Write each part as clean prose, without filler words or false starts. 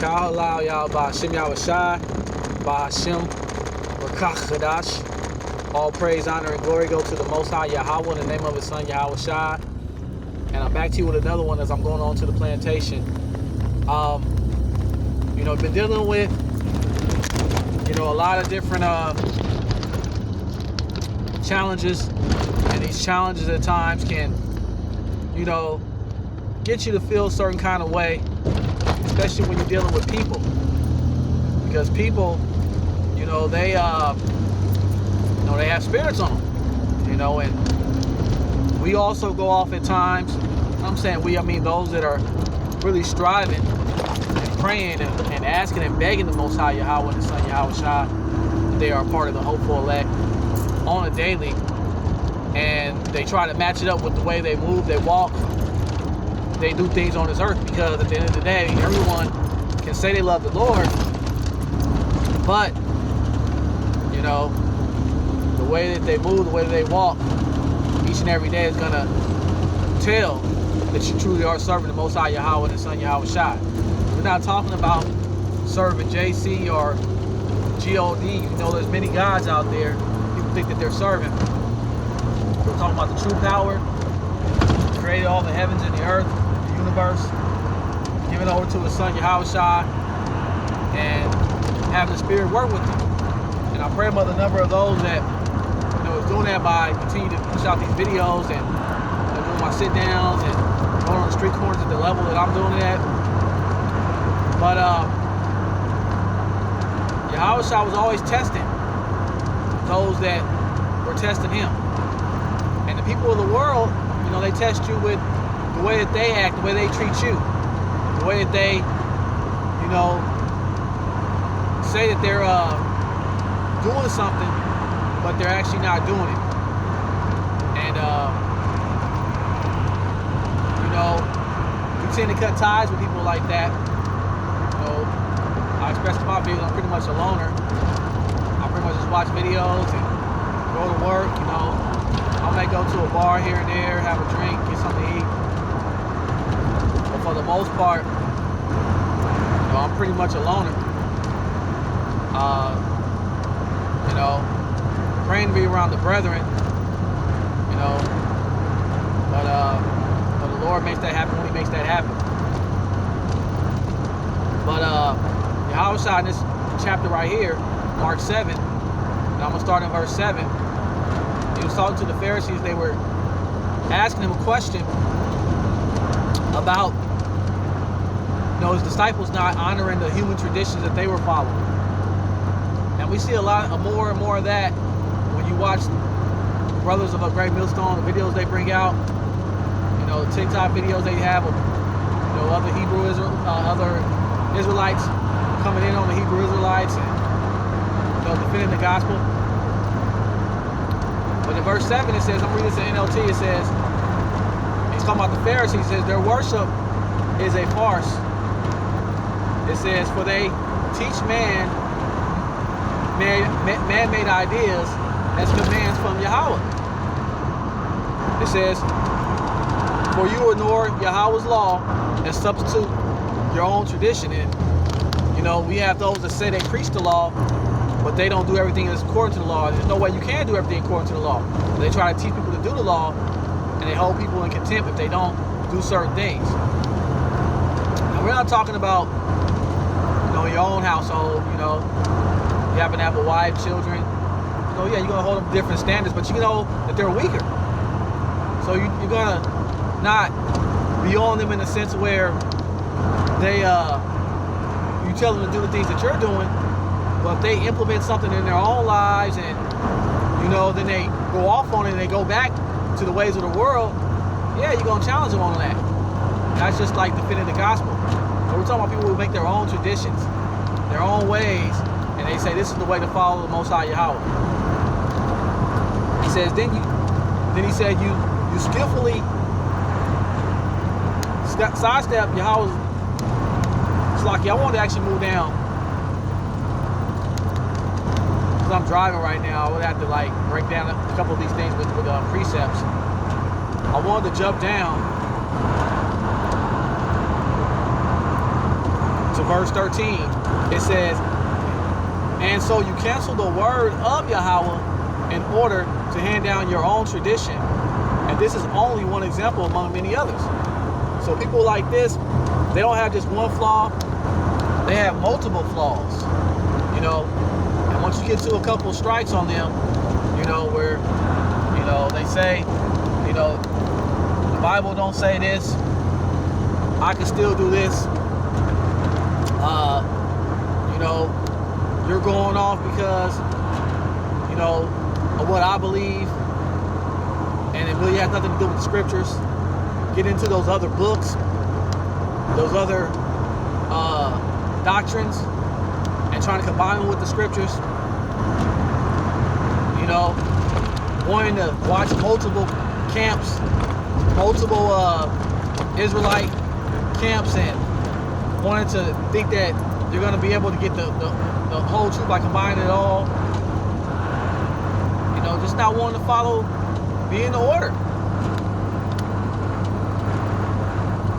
Ka'alau Yahawah Shem Yahawashi, Bahashem Rakach Chadash. All praise, honor, and glory go to the Most High Yahawah in the name of His Son Yahawashi. And I'm back to you with another one as I'm going on to the plantation. Been dealing with, a lot of different challenges, and these challenges at times can, get you to feel a certain kind of way, especially when you're dealing with people, because people, they have spirits on them, and we also go off at times. I'm saying we, I mean those that are really striving and praying and asking and begging the Most High Yahawah and His Son Yahawashi. They are part of the hopeful elect on a daily, and they try to match it up with the way they move, they walk, they do things on this earth, because at the end of the day, everyone can say they love the Lord, but the way that they move, the way that they walk, each and every day is gonna tell that you truly are serving the Most High Yahawah and His Son Yahawashi. We're not talking about serving JC or God. There's many gods out there. People think that they're serving. We're talking about the true power, created all the heavens and the earth, the universe, giving over to His Son Yahawashi, and having the Spirit work with them. And I pray about the number of those that is doing that by continuing to push out these videos and doing my sit downs and going on the street corners at the level that I'm doing it at. But Yahawashi was always testing those that were testing Him. And the people of the world, they test you with the way that they act, the way they treat you, the way that they, say that they're doing something, but they're actually not doing it. And we tend to cut ties with people like that. I express to my videos, I'm pretty much a loner. I pretty much just watch videos and go to work. I may go to a bar here and there, have a drink, get something to eat. But for the most part, I'm pretty much a loner. Praying to be around the brethren, but the Lord makes that happen when He makes that happen. But Yahawashi in this chapter right here, Mark 7, and I'm going to start in verse 7, He was talking to the Pharisees. They were asking Him a question about His disciples not honoring the human traditions that they were following. And we see a lot of more and more of that when you watch the Brothers of a Great Millstone, the videos they bring out, the TikTok videos they have of other other Israelites coming in on the Hebrew Israelites and defending the gospel. But in verse 7 it says, I'm reading this in NLT, it says, he's talking about the Pharisees, it says their worship is a farce. It says, for they teach man-made ideas as commands from Yahawah. It says, for you ignore Yahawah's law and substitute your own tradition. And we have those that say they preach the law, but they don't do everything that's according to the law. There's no way you can do everything according to the law. They try to teach people to do the law, and they hold people in contempt if they don't do certain things. Now, we're not talking about your own household. You happen to have a wife, children. You're gonna hold them to different standards, but you know that they're weaker. So you're gonna not be on them in the sense where they you tell them to do the things that you're doing, but if they implement something in their own lives and then they go off on it and they go back to the ways of the world, you're gonna challenge them on that. That's just like defending the gospel. So we're talking about people who make their own traditions, their own ways, and they say this is the way to follow the Most High Yahawah. He says, then he said you skillfully sidestep Yahawah's. It's like, I wanted to actually move down because I'm driving right now. I would have to break down a couple of these things with precepts. I wanted to jump down to verse 13, it says, and so you cancel the word of Yahawah in order to hand down your own tradition. And this is only one example among many others. So people like this, they don't have just one flaw, they have multiple flaws, you know. And once you get to a couple strikes on them, you know, where, you know, they say, you know, the Bible don't say this, I can still do this, you know, you're going off because, you know, of what I believe, and it really has nothing to do with the scriptures. Get into those other books, those other doctrines, and trying to combine them with the scriptures. You know, wanting to watch multiple camps, multiple Israelite camps, and wanting to think that you're going to be able to get the whole truth by combining it all. You know, just not wanting to follow, be in the order.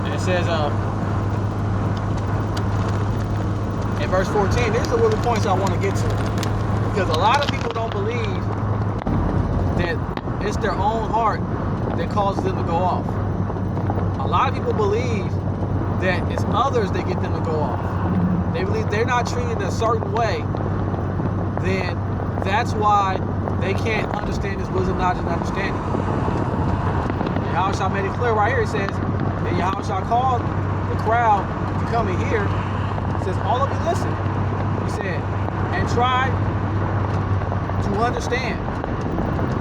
And it says in verse 14, these are the points I want to get to, because a lot of people don't believe that it's their own heart that causes them to go off. A lot of people believe that it's others that get them to go off. They believe they're not treated a certain way, then that's why they can't understand this wisdom, knowledge, and understanding. Yahawashi made it clear right here. It says that Yahawashi called the crowd to come and hear. It says, all of you listen. He said, and try to understand.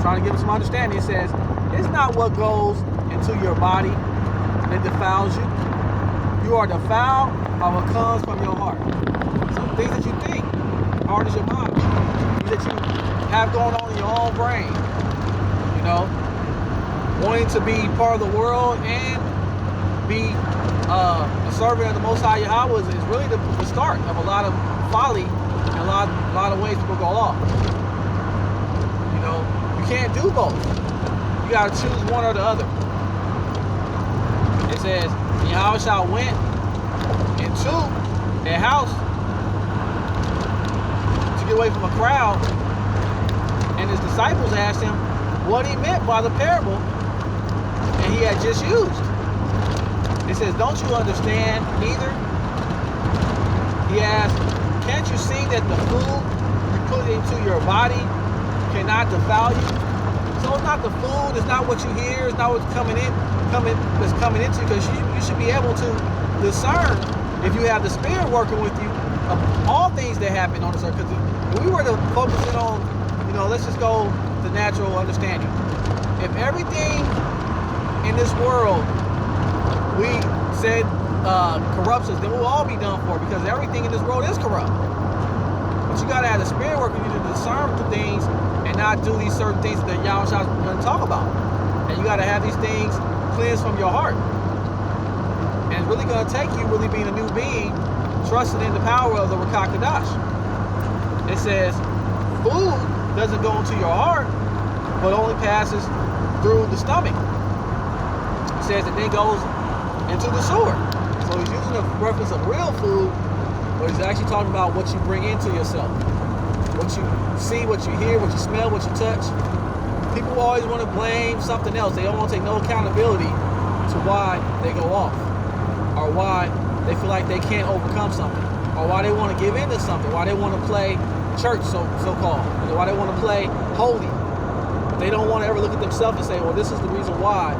Trying to give them some understanding. It says, it's not what goes into your body that defiles you. You are defiled by what comes from your heart. Some things that you think, heart is your mind. Things that you have going on in your own brain. You know, wanting to be part of the world and be a servant of the Most High Yahawah is really the start of a lot of folly and a lot of ways people go off. You know, you can't do both. You got to choose one or the other. It says, Yahawashi went into their house to get away from a crowd, and his disciples asked him what he meant by the parable and he had just used. It says, don't you understand either? He asked, can't you see that the food you put into your body cannot defile you? So it's not the food, it's not what you hear, it's not what's coming into you, because you should be able to discern, if you have the Spirit working with you, of all things that happen on this earth. Because if we were to focus in on, you know, let's just go to natural understanding. If everything in this world we said corrupts us, then we'll all be done for, because everything in this world is corrupt. But you gotta have the Spirit working with you to discern the things and not do these certain things that Yahawashi is going to talk about. And you gotta have these things cleansed from your heart. And it's really going to take you really being a new being, trusting in the power of the Rakah Kadash. It says, food doesn't go into your heart, but only passes through the stomach. It says it then goes into the sewer. So he's using a reference of real food, but he's actually talking about what you bring into yourself. What you see, what you hear, what you smell, what you touch. People always want to blame something else. They don't want to take no accountability to why they go off, or why they feel like they can't overcome something, or why they want to give in to something, why they want to play church, so-called, or why they want to play holy. But they don't want to ever look at themselves and say, well, this is the reason why,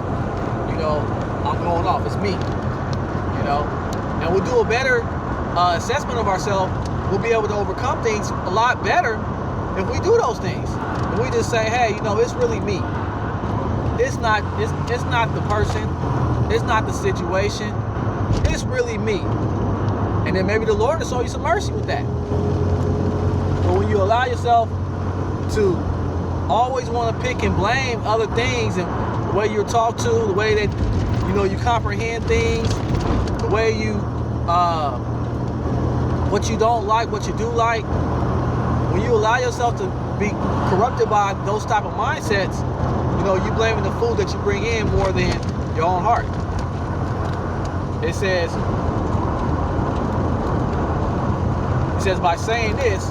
you know, I'm going off. It's me, you know. And we'll do a better assessment of ourselves. We'll be able to overcome things a lot better if we do those things. If we just say, hey, you know, it's really me. It's not the person. It's not the situation. It's really me. And then maybe the Lord will show you some mercy with that. But when you allow yourself to always want to pick and blame other things, and the way you're talked to, the way that, you know, you comprehend things, the way you what you don't like, what you do like, when you allow yourself to be corrupted by those type of mindsets, you know, you blaming the food that you bring in more than your own heart. It says, says, by saying this,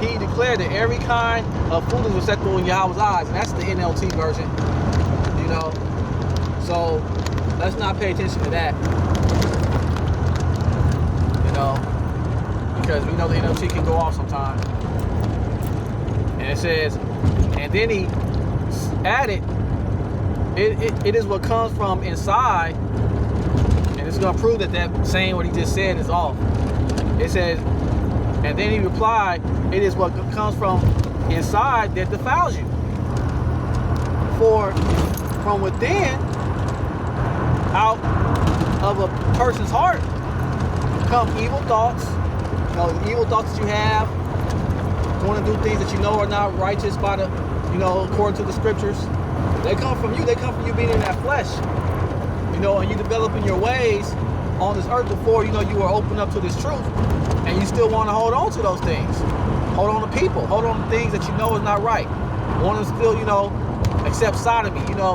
he declared that every kind of food is acceptable in Yahweh's eyes. And that's the NLT version, you know. So let's not pay attention to that, you know, because we know the NLT can go off sometimes. And it says, and then he added, it is what comes from inside, and it's going to prove that saying what he just said is off. It says, and then he replied, it is what comes from inside that defiles you. For from within, out of a person's heart, come evil thoughts. You know, the evil thoughts that you have, want to do things that you know are not righteous by the, you know, according to the scriptures. They come from you. They come from you being in that flesh. You know, and you developing your ways on this earth before, you know, you are open up to this truth. And you still want to hold on to those things. Hold on to people. Hold on to things that you know is not right. Want to still, you know, accept sodomy. You know,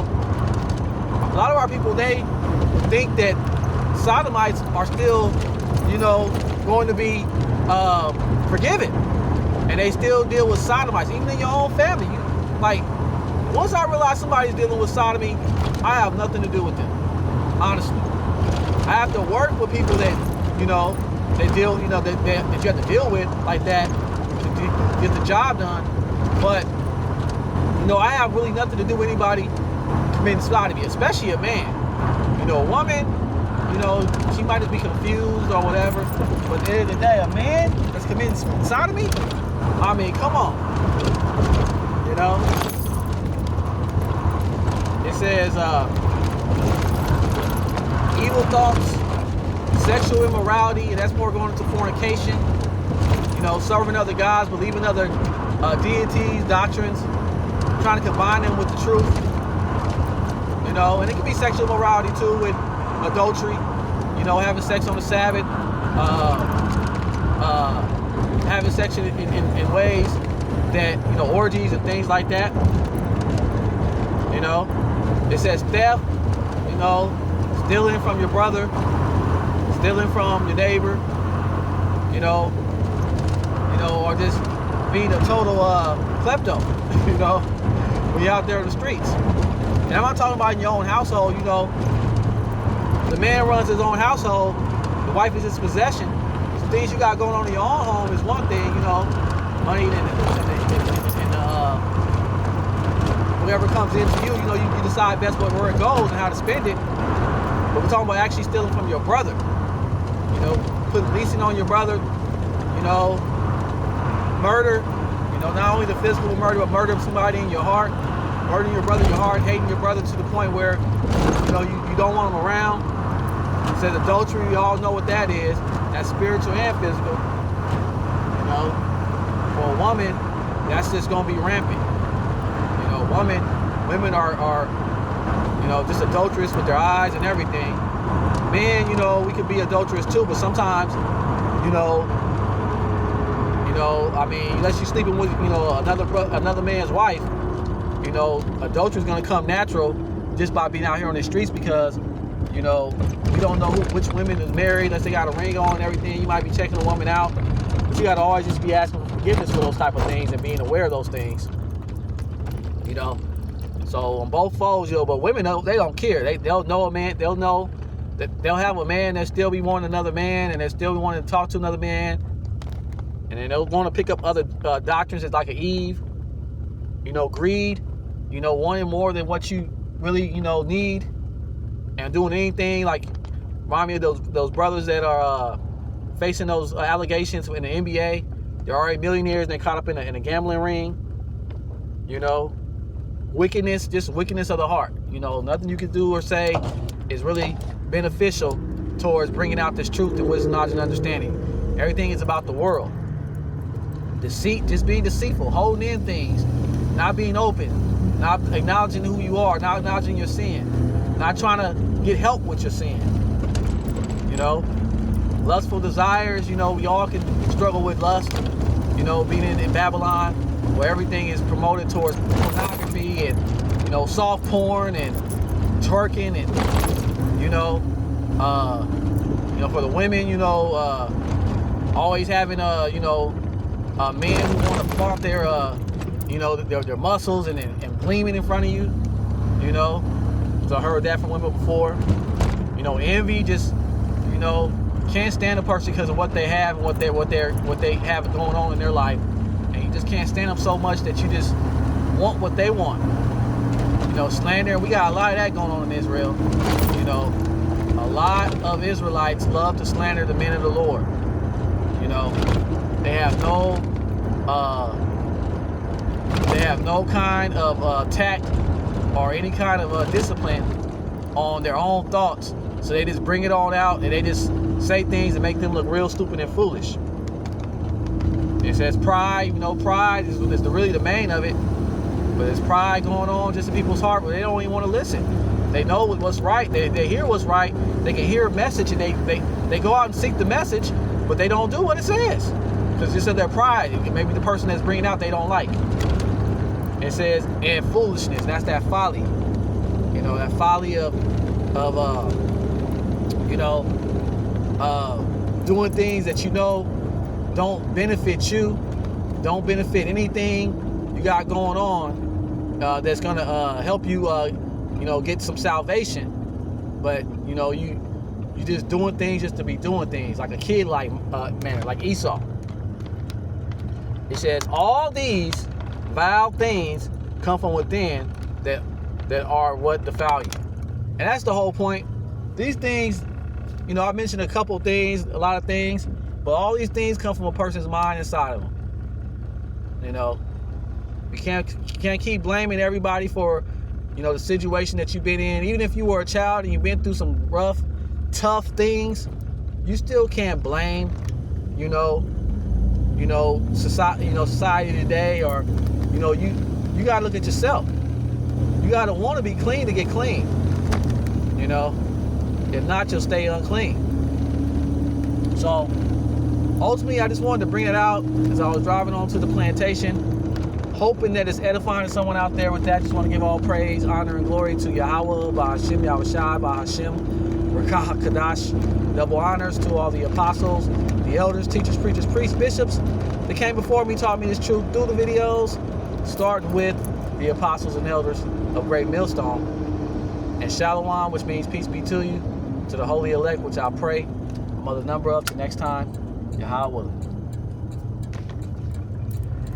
a lot of our people, they think that sodomites are still, you know, going to be forgiven. And they still deal with sodomites, even in your own family. Like, once I realize somebody's dealing with sodomy, I have nothing to do with them. Honestly. I have to work with people that, you know, they deal, you know, that you have to deal with like that to get the job done. But, you know, I have really nothing to do with anybody committing sodomy, especially a man. You know, a woman, you know, she might just be confused or whatever. But at the end of the day, a man that's committing sodomy, I mean, come on. You know? It says, evil thoughts, sexual immorality, and that's more going into fornication, you know, serving other gods, believing other deities, doctrines, trying to combine them with the truth, you know, and it can be sexual immorality too with adultery, you know, having sex on the Sabbath, having sex in ways that, you know, orgies and things like that, you know. It says theft, you know, stealing from your brother, stealing from your neighbor, you know, or just being a total klepto, you know, when you're out there in the streets. And I'm not talking about in your own household, you know. The man runs his own household, the wife is his possession. The things you got going on in your own home is one thing, you know, money and whatever comes into you, you know, you decide best where it goes and how to spend it. But we're talking about actually stealing from your brother. You know, putting leasing on your brother, you know, murder, you know, not only the physical murder, but murder of somebody in your heart, murdering your brother in your heart, hating your brother to the point where, you know, you don't want him around. It says adultery, we all know what that is. That's spiritual and physical. You know, for a woman, that's just going to be rampant. You know, women are, you know, just adulterous with their eyes and everything. Men, you know, we could be adulterous too, but sometimes, you know, I mean, unless you're sleeping with, you know, another man's wife, you know, adultery is going to come natural just by being out here on the streets because, you know, we don't know which women is married unless they got a ring on and everything. You might be checking a woman out, but you got to always just be asking for forgiveness for those type of things and being aware of those things, you know. So on both folds, you know, but women, they don't care. They'll know a man. They'll know that they'll have a man that still be wanting another man, and they still be wanting to talk to another man, and then they'll want to pick up other doctrines as like an Eve, you know, greed, you know, wanting more than what you really, you know, need, and doing anything like remind me of those brothers that are facing those allegations in the NBA. They're already millionaires and they're caught up in a gambling ring, you know. Wickedness, just wickedness of the heart. You know, nothing you can do or say is really beneficial towards bringing out this truth and wisdom, knowledge, and understanding. Everything is about the world. Deceit, just being deceitful, holding in things, not being open, not acknowledging who you are, not acknowledging your sin, not trying to get help with your sin. You know, lustful desires, you know, we all can struggle with lust, you know, being in Babylon, where everything is promoted towards pornography and, you know, soft porn and twerking and, you know, for the women, you know, always having men who want to flaunt their their muscles and gleaming in front of you. So I heard that from women before. Envy, just can't stand a person because of what they have and what they have going on in their life, and you just can't stand them so much that you just want what they want. Slander, we got a lot of that going on in Israel. A lot of Israelites love to slander the men of the Lord. They have no kind of tact or any kind of discipline on their own thoughts. So they just bring it on out and they just say things and make them look real stupid and foolish. It says pride. Pride is really the main of it. But there's pride going on just in people's heart, but they don't even want to listen. They know what's right. They hear what's right. They can hear a message and they go out and seek the message, but they don't do what it says. Because just of their pride, maybe the person that's bringing it out they don't like. It says, and foolishness, that's that folly. That folly of doing things that don't benefit you, don't benefit anything you got going on, that's gonna help you get some salvation. But you just doing things just to be doing things, like a kid, like Esau. It says all these vile things come from within that are what defile you. And that's the whole point. These things, I mentioned a lot of things, but all these things come from a person's mind inside of them. You can't keep blaming everybody for, the situation that you've been in. Even if you were a child and you've been through some rough, tough things, you still can't blame, society today, or, you gotta look at yourself. You gotta want to be clean to get clean. If not, you'll stay unclean. So ultimately, I just wanted to bring it out as I was driving on to the plantation, hoping that it's edifying to someone out there. With that, just want to give all praise, honor, and glory to Yahawah, Bahashim, Yahawashi, Bahashim, Rakah, Kadash. Double honors to all the apostles, the elders, teachers, preachers, priests, bishops that came before me, taught me this truth through the videos, starting with the apostles and elders of Great Millstone. And Shalawam, which means peace be to you, to the holy elect, which I pray, mother number up to next time, Yahawah.